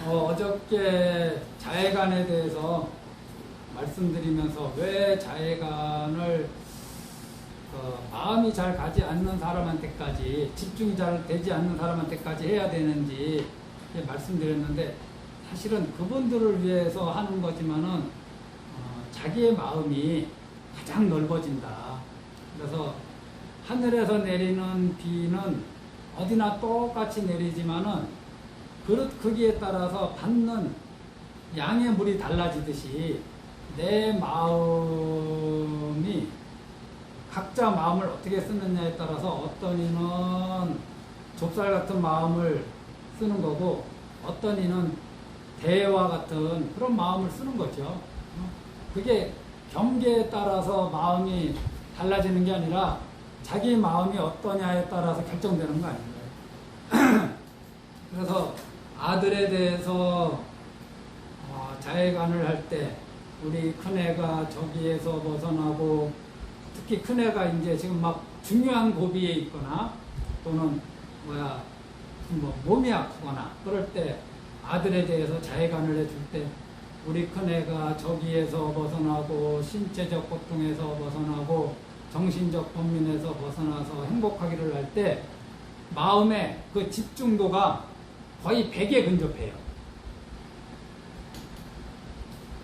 어저께 자해관에 대해서 말씀드리면서 왜 자해관을 마음이 잘 가지 않는 사람한테까지, 집중이 잘 되지 않는 사람한테까지 해야 되는지 말씀드렸는데, 사실은 그분들을 위해서 하는 거지만은 자기의 마음이 가장 넓어진다. 그래서 하늘에서 내리는 비는 어디나 똑같이 내리지만은 그릇 크기에 따라서 받는 양의 물이 달라지듯이 내 마음이, 각자 마음을 어떻게 쓰느냐에 따라서 어떤 이는 좁쌀 같은 마음을 쓰는 거고, 어떤 이는 대와 같은 그런 마음을 쓰는 거죠. 그게 경계에 따라서 마음이 달라지는 게 아니라 자기 마음이 어떠냐에 따라서 결정되는 거 아닌가요? 그래서 아들에 대해서 자해관을 할 때 우리 큰애가 저기에서 벗어나고, 특히 큰애가 이제 지금 막 중요한 고비에 있거나 또는 몸이 아프거나 그럴 때 아들에 대해서 자해관을 해줄 때, 우리 큰애가 저기에서 벗어나고 신체적 고통에서 벗어나고 정신적 번민에서 벗어나서 행복하기를 할 때 마음의 그 집중도가 거의 100에 근접해요.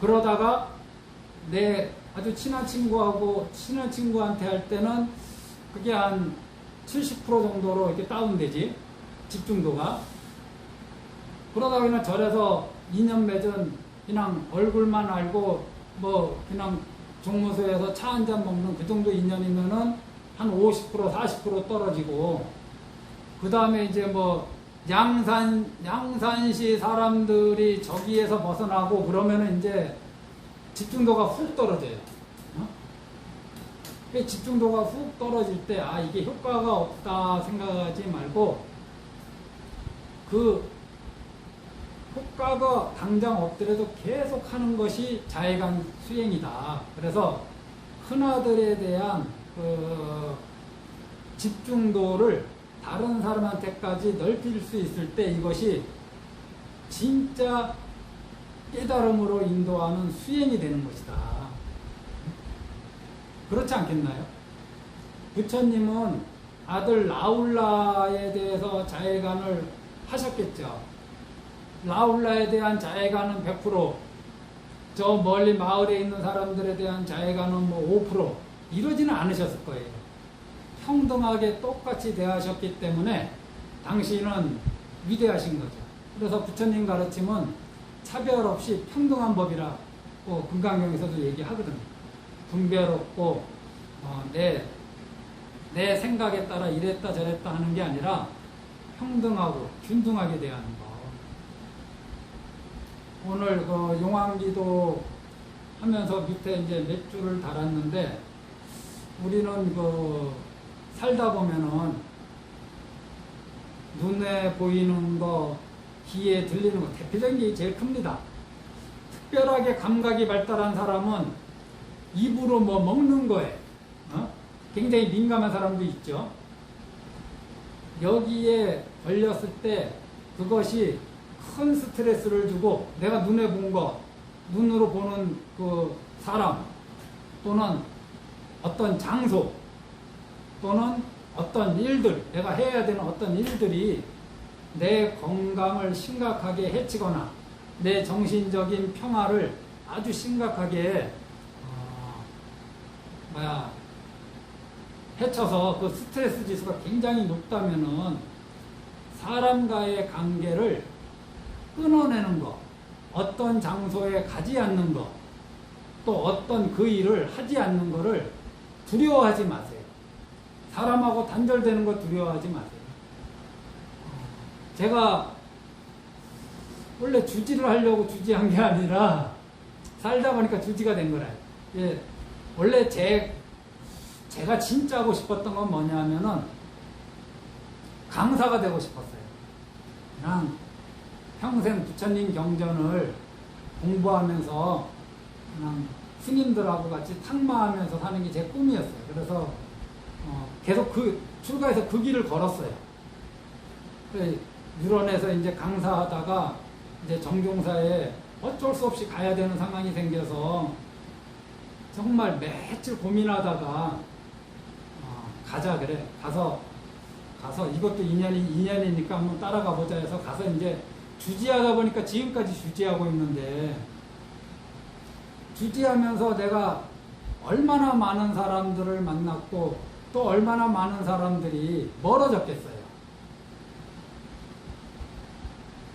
그러다가 내 아주 친한 친구한테 할 때는 그게 한 70% 정도로 이렇게 다운되지, 집중도가. 그러다가 그냥 절에서 2년 맺은 그냥 얼굴만 알고 그냥 종무소에서 차 한 잔 먹는 그 정도 인연이면은 한 50%, 40% 떨어지고, 그 다음에 이제 양산시 사람들이 저기에서 벗어나고 그러면은 이제 집중도가 훅 떨어져요. 집중도가 훅 떨어질 때, 이게 효과가 없다 생각하지 말고, 그 효과가 당장 없더라도 계속 하는 것이 자해관 수행이다. 그래서 큰아들에 대한 그 집중도를 다른 사람한테까지 넓힐 수 있을 때 이것이 진짜 깨달음으로 인도하는 수행이 되는 것이다. 그렇지 않겠나요? 부처님은 아들 라울라에 대해서 자해관을 하셨겠죠. 라울라에 대한 자해관은 100%, 저 멀리 마을에 있는 사람들에 대한 자해관은 5%, 이러지는 않으셨을 거예요. 평등하게 똑같이 대하셨기 때문에 당신은 위대하신 거죠. 그래서 부처님 가르침은 차별 없이 평등한 법이라고 금강경에서도 얘기하거든요. 분별 없고 내 생각에 따라 이랬다 저랬다 하는 게 아니라 평등하고 균등하게 대하는 거. 오늘 용왕기도 하면서 밑에 이제 몇 줄을 달았는데, 우리는 살다 보면은 눈에 보이는 거, 귀에 들리는 거, 대표적인 게 제일 큽니다. 특별하게 감각이 발달한 사람은 입으로 먹는 거에 굉장히 민감한 사람도 있죠. 여기에 걸렸을 때 그것이 큰 스트레스를 주고, 내가 눈에 본 거, 눈으로 보는 그 사람, 또는 어떤 장소, 또는 어떤 일들, 내가 해야 되는 어떤 일들이 내 건강을 심각하게 해치거나 내 정신적인 평화를 아주 심각하게 해쳐서 그 스트레스 지수가 굉장히 높다면은 사람과의 관계를 끊어내는 거, 어떤 장소에 가지 않는 거, 또 어떤 그 일을 하지 않는 거를 두려워하지 마세요. 사람하고 단절되는 거 두려워하지 마세요. 제가 원래 주지를 하려고 주지한 게 아니라 살다 보니까 주지가 된 거라. 예, 원래 제가 진짜 하고 싶었던 건 뭐냐면은 강사가 되고 싶었어요. 그냥 평생 부처님 경전을 공부하면서 그냥 스님들하고 같이 탁마하면서 사는 게 제 꿈이었어요. 그래서 계속 출가해서 그 길을 걸었어요. 유런에서 이제 강사하다가 이제 정종사에 어쩔 수 없이 가야 되는 상황이 생겨서 정말 며칠 고민하다가 가자 그래. 가서 이것도 인연이니까 한번 따라가 보자 해서 가서 이제 주지하다 보니까 지금까지 주지하고 있는데, 주지하면서 내가 얼마나 많은 사람들을 만났고 또 얼마나 많은 사람들이 멀어졌겠어요.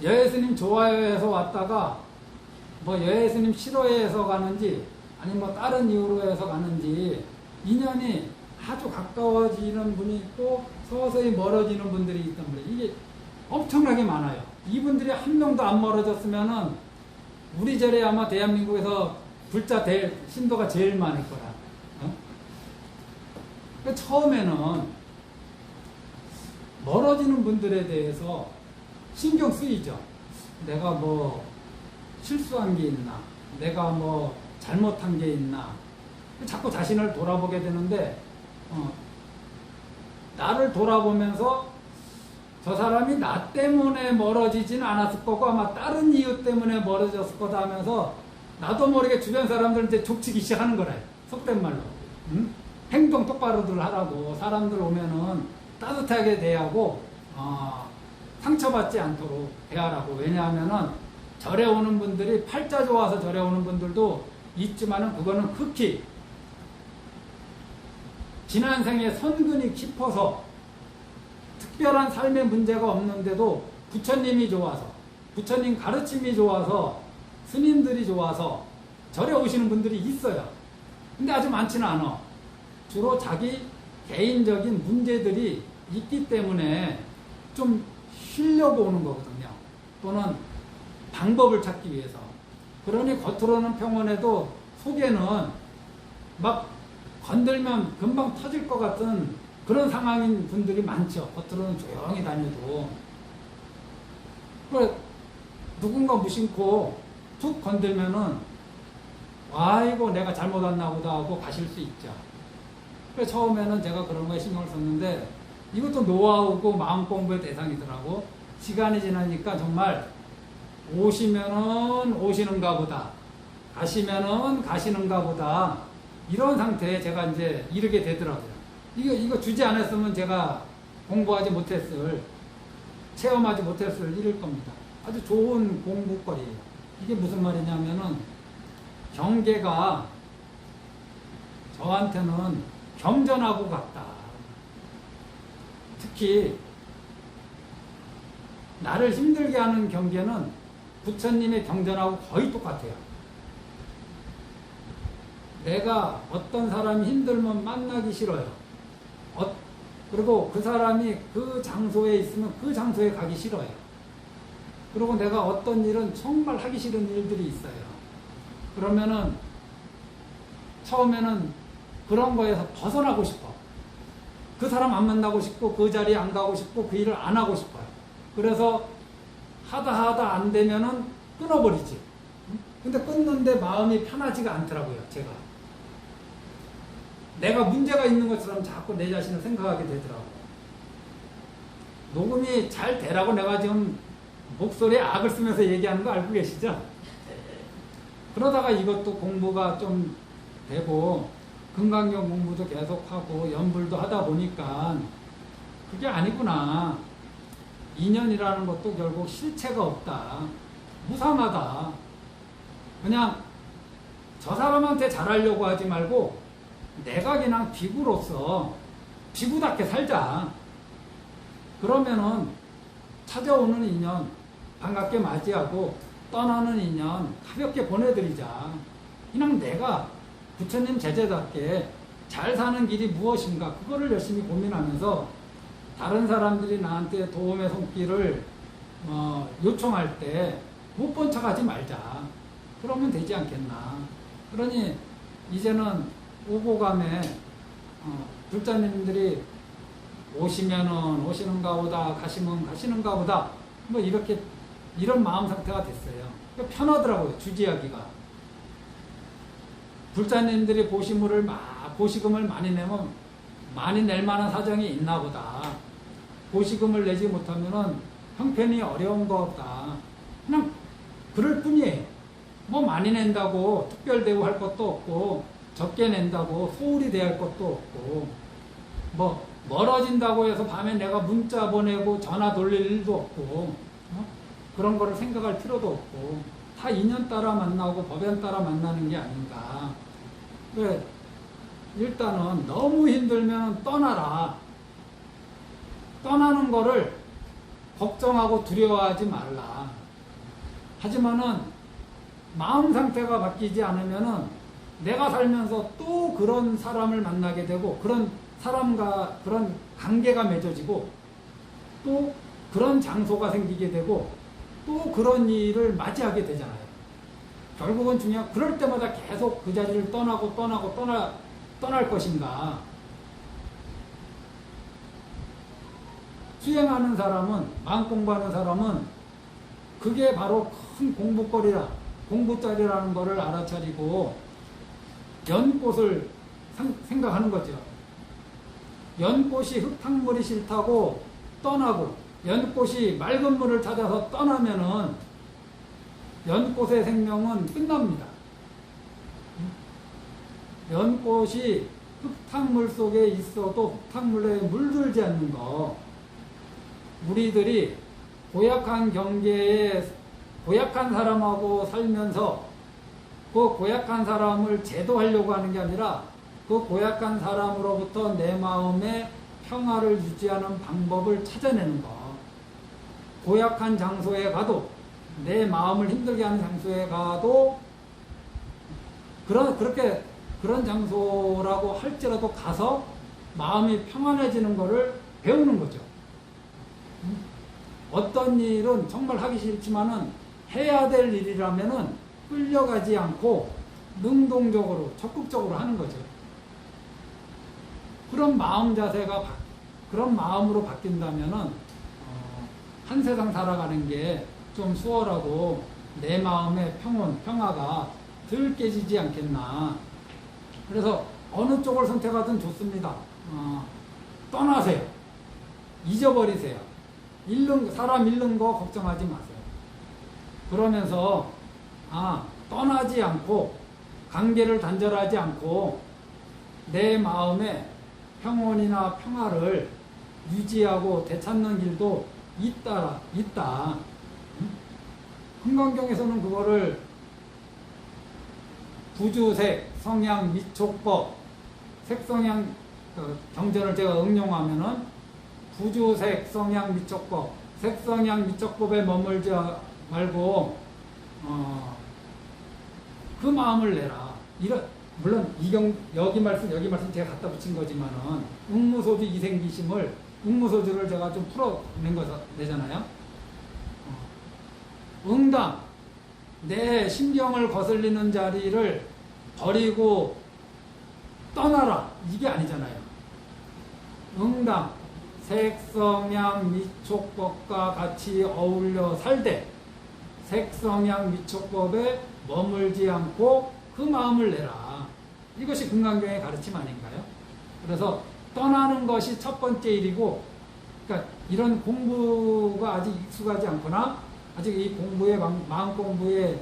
여예스님 좋아요해서 왔다가 뭐 여예스님 싫어해서 가는지 아니 뭐 다른 이유로 해서 가는지 인연이 아주 가까워지는 분이 있고 서서히 멀어지는 분들이 있단 말이에요. 이게 엄청나게 많아요. 이분들이 한 명도 안 멀어졌으면은 우리 절에 아마 대한민국에서 불자 신도가 제일 많을 거라. 그러니까 처음에는 멀어지는 분들에 대해서 신경 쓰이죠. 내가 뭐 실수한 게 있나, 내가 뭐 잘못한 게 있나, 자꾸 자신을 돌아보게 되는데, 나를 돌아보면서 저 사람이 나 때문에 멀어지진 않았을 거고 아마 다른 이유 때문에 멀어졌을 거다 하면서 나도 모르게 주변 사람들 이제 족치기 시작하는 거래. 속된 말로. 응? 행동 똑바로들 하라고. 사람들 오면은 따뜻하게 대하고 상처받지 않도록 대하라고. 왜냐하면은 절에 오는 분들이 팔자 좋아서 절에 오는 분들도 있지만은 그거는 극히 지난 생에 선근이 깊어서 특별한 삶의 문제가 없는데도 부처님이 좋아서, 부처님 가르침이 좋아서, 스님들이 좋아서 절에 오시는 분들이 있어요. 근데 아주 많지는 않아. 주로 자기 개인적인 문제들이 있기 때문에 좀 쉬려고 오는 거거든요. 또는 방법을 찾기 위해서. 그러니 겉으로는 평온해도 속에는 막 건들면 금방 터질 것 같은 그런 상황인 분들이 많죠. 겉으로는 조용히 다녀도. 누군가 무심코 툭 건들면은 아이고 내가 잘못 왔나 보다 하고 가실 수 있죠. 그래서 처음에는 제가 그런 거에 신경을 썼는데 이것도 노하우고 마음 공부의 대상이더라고. 시간이 지나니까 정말 오시면은 오시는가 보다, 가시면은 가시는가 보다, 이런 상태에 제가 이제 이르게 되더라고요. 이거 주지 않았으면 제가 공부하지 못했을, 체험하지 못했을 일일 겁니다. 아주 좋은 공부거리예요. 이게 무슨 말이냐면은 경계가 저한테는 겸전하고 같다. 특히 나를 힘들게 하는 경계는 부처님의 경전하고 거의 똑같아요. 내가 어떤 사람이 힘들면 만나기 싫어요. 그리고 그 사람이 그 장소에 있으면 그 장소에 가기 싫어요. 그리고 내가 어떤 일은 정말 하기 싫은 일들이 있어요. 그러면은 처음에는 그런 거에서 벗어나고 싶어. 그 사람 안 만나고 싶고 그 자리에 안 가고 싶고 그 일을 안 하고 싶어요. 그래서 하다 안 되면은 끊어버리지. 근데 끊는데 마음이 편하지가 않더라고요, 제가. 내가 문제가 있는 것처럼 자꾸 내 자신을 생각하게 되더라고요. 녹음이 잘 되라고 내가 지금 목소리에 악을 쓰면서 얘기하는 거 알고 계시죠? 그러다가 이것도 공부가 좀 되고 금강경 공부도 계속하고 연불도 하다 보니까 그게 아니구나. 인연이라는 것도 결국 실체가 없다. 무삼하다. 그냥 저 사람한테 잘하려고 하지 말고 내가 그냥 비구로서 비구답게 살자. 그러면은 찾아오는 인연 반갑게 맞이하고 떠나는 인연 가볍게 보내드리자. 그냥 내가 부처님 제자답게 잘 사는 길이 무엇인가 그거를 열심히 고민하면서 다른 사람들이 나한테 도움의 손길을 요청할 때 못 본 척하지 말자. 그러면 되지 않겠나. 그러니 이제는 오고 가매 불자님들이 오시면은 오시는가 보다, 가시면 가시는가 보다, 뭐 이렇게 이런 마음 상태가 됐어요. 편하더라고요, 주지하기가. 불자님들이 보시금을 많이 내면 많이 낼 만한 사정이 있나 보다. 보시금을 내지 못하면은 형편이 어려운 거 없다. 그냥 그럴 뿐이에요. 뭐 많이 낸다고 특별대우 할 것도 없고, 적게 낸다고 소홀히 대할 것도 없고, 뭐 멀어진다고 해서 밤에 내가 문자 보내고 전화 돌릴 일도 없고, 그런 거를 생각할 필요도 없고, 다 인연 따라 만나고 법연 따라 만나는 게 아닌가. 왜? 일단은 너무 힘들면 떠나라. 떠나는 거를 걱정하고 두려워하지 말라. 하지만은 마음 상태가 바뀌지 않으면은 내가 살면서 또 그런 사람을 만나게 되고, 그런 사람과 그런 관계가 맺어지고, 또 그런 장소가 생기게 되고, 또 그런 일을 맞이하게 되잖아요. 결국은 그럴 때마다 계속 그 자리를 떠날 것인가. 수행하는 사람은, 마음 공부하는 사람은 그게 바로 큰 공부거리라, 공부자리라는 것을 알아차리고 연꽃을 생각하는 거죠. 연꽃이 흙탕물이 싫다고 떠나고, 연꽃이 맑은 물을 찾아서 떠나면은 연꽃의 생명은 끝납니다. 연꽃이 흙탕물 속에 있어도 흙탕물에 물들지 않는 거. 우리들이 고약한 경계에 고약한 사람하고 살면서 그 고약한 사람을 제도하려고 하는 게 아니라 그 고약한 사람으로부터 내 마음의 평화를 유지하는 방법을 찾아내는 거. 고약한 장소에 가도, 내 마음을 힘들게 하는 장소에 가도 그런 장소라고 할지라도 가서 마음이 평안해지는 것을 배우는 거죠. 어떤 일은 정말 하기 싫지만은 해야 될 일이라면은 끌려가지 않고 능동적으로 적극적으로 하는 거죠. 그런 마음 자세가 그런 마음으로 바뀐다면은 한 세상 살아가는 게 좀 수월하고 내 마음의 평화가 덜 깨지지 않겠나. 그래서 어느 쪽을 선택하든 좋습니다. 떠나세요. 잊어버리세요. 사람 잃는 거 걱정하지 마세요. 그러면서 떠나지 않고 관계를 단절하지 않고 내 마음의 평온이나 평화를 유지하고 되찾는 길도 있다. 금강경에서는 그거를 부주색, 성향, 미촉법, 색성향 경전을 제가 응용하면은 부주색, 성향, 미촉법, 색성향, 미촉법에 머물지 말고 그 마음을 내라. 물론 여기 말씀 제가 갖다 붙인 거지만은 응무소주 이생기심을 응무소주를 제가 좀 풀어낸 거잖아요. 응당, 내 신경을 거슬리는 자리를 버리고 떠나라. 이게 아니잖아요. 응당, 색성향 미촉법과 같이 어울려 살되 색성향 미촉법에 머물지 않고 그 마음을 내라. 이것이 금강경의 가르침 아닌가요? 그래서 떠나는 것이 첫 번째 일이고, 그러니까 이런 공부가 아직 익숙하지 않거나 아직 이 공부에 마음 공부에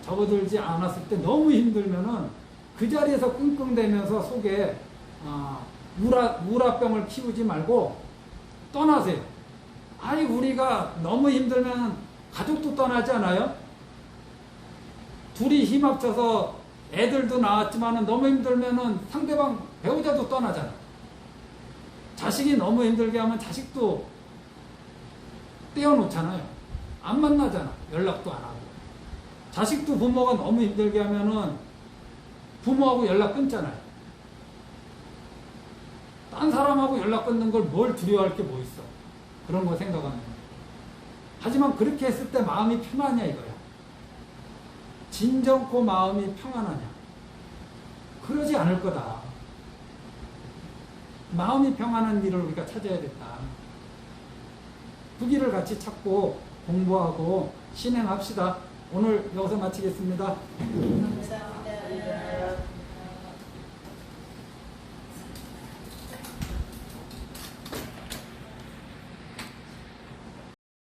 접어들지 않았을 때 너무 힘들면은 그 자리에서 끙끙대면서 속에 우라병을 키우지 말고 떠나세요. 우리가 너무 힘들면 가족도 떠나지 않아요? 둘이 힘 합쳐서 애들도 낳았지만은 너무 힘들면은 상대방 배우자도 떠나잖아. 자식이 너무 힘들게 하면 자식도 떼어놓잖아요. 안 만나잖아. 연락도 안 하고. 자식도 부모가 너무 힘들게 하면은 부모하고 연락 끊잖아요. 딴 사람하고 연락 끊는 걸 뭘 두려워할 게 뭐 있어. 그런 거 생각하면. 하지만 그렇게 했을 때 마음이 편하냐 이거야. 진정코 마음이 평안하냐. 그러지 않을 거다. 마음이 평안한 길을 우리가 찾아야겠다. 그 길을 같이 찾고 공부하고 신행합시다. 오늘 여기서 마치겠습니다. 감사합니다.